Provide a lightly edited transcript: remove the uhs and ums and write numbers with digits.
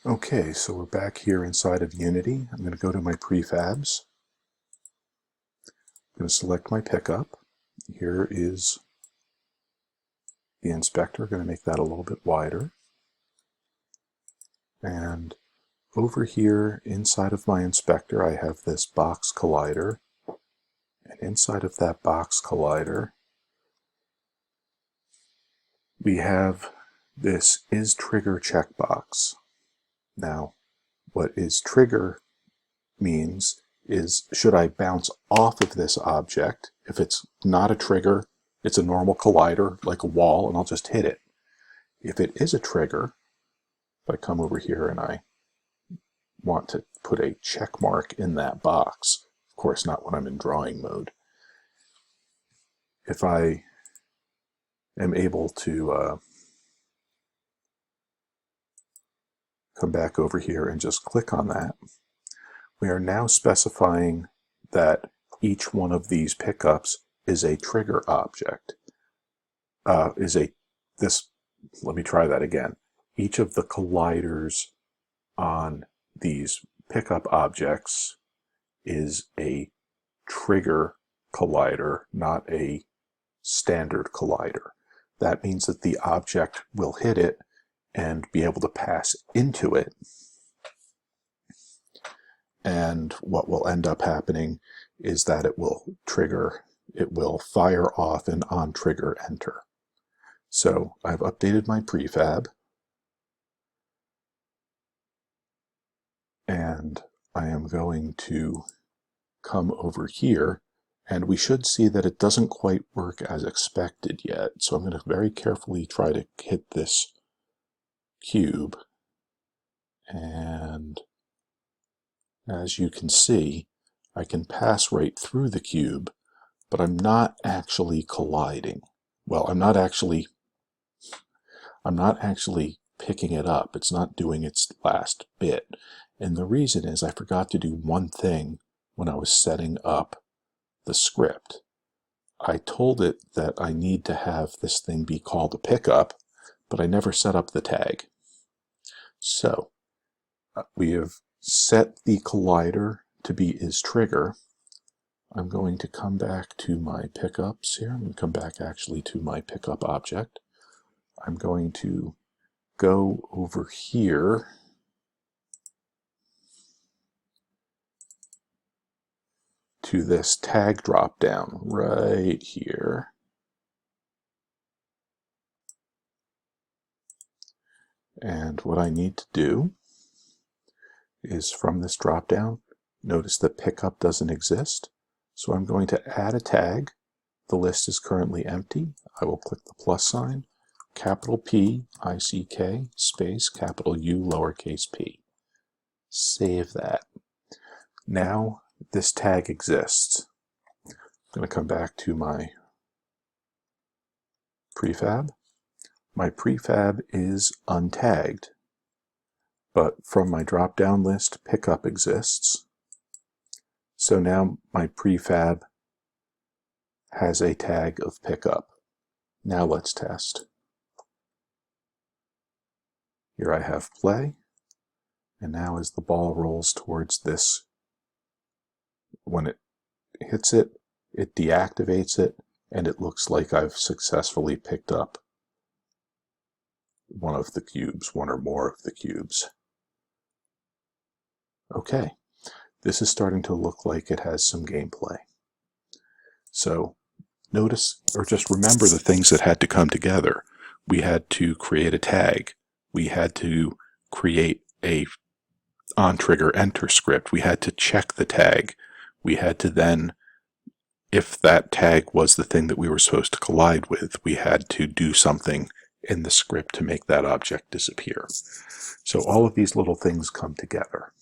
Okay, so we're back here inside of Unity. I'm going to go to my prefabs. I'm going to select my pickup. Here is the inspector. I'm going to make that a little bit wider. And over here inside of my inspector, I have this box collider. And inside of that box collider, we have this is trigger checkbox. Now, what is trigger means is, should I bounce off of this object? If it's not a trigger, it's a normal collider, like a wall, and I'll just hit it. If it is a trigger, if I come over here and I want to put a check mark in that box, of course not when I'm in drawing mode, if I am able to come back over here and just click on that, we are now specifying that each one of these pickups is a trigger object. Let me try that again. Each of the colliders on these pickup objects is a trigger collider, not a standard collider. That means that the object will hit it and be able to pass into it. And what will end up happening is that it will fire off an on trigger enter. So I've updated my prefab, and I am going to come over here, and we should see that it doesn't quite work as expected yet. So I'm going to very carefully try to hit this cube, and as you can see, I can pass right through the cube, but I'm not actually colliding. Well, I'm not actually picking it up. It's not doing its last bit. And the reason is I forgot to do one thing when I was setting up the script. I told it that I need to have this thing be called a pickup, but I never set up the tag. So we have set the collider to be isTrigger. I'm going to come back to my pickups here. I'm going to come back actually to my pickup object. I'm going to go over here to this tag drop down right here. And what I need to do is from this drop down, notice that pickup doesn't exist. So I'm going to add a tag. The list is currently empty. I will click the plus sign, capital P, I-C-K, space, capital U, lowercase p. Save that. Now this tag exists. I'm going to come back to my prefab. My prefab is untagged, but from my drop-down list, pickup exists. So now my prefab has a tag of pickup. Now let's test. Here I have play, and now as the ball rolls towards this, when it hits it, it deactivates it, and it looks like I've successfully picked up one of the cubes, one or more of the cubes. Okay, this is starting to look like it has some gameplay. So notice, or just remember the things that had to come together. We had to create a tag. We had to create a on-trigger enter script. We had to check the tag. We had to then, if that tag was the thing that we were supposed to collide with, we had to do something in the script to make that object disappear. So all of these little things come together.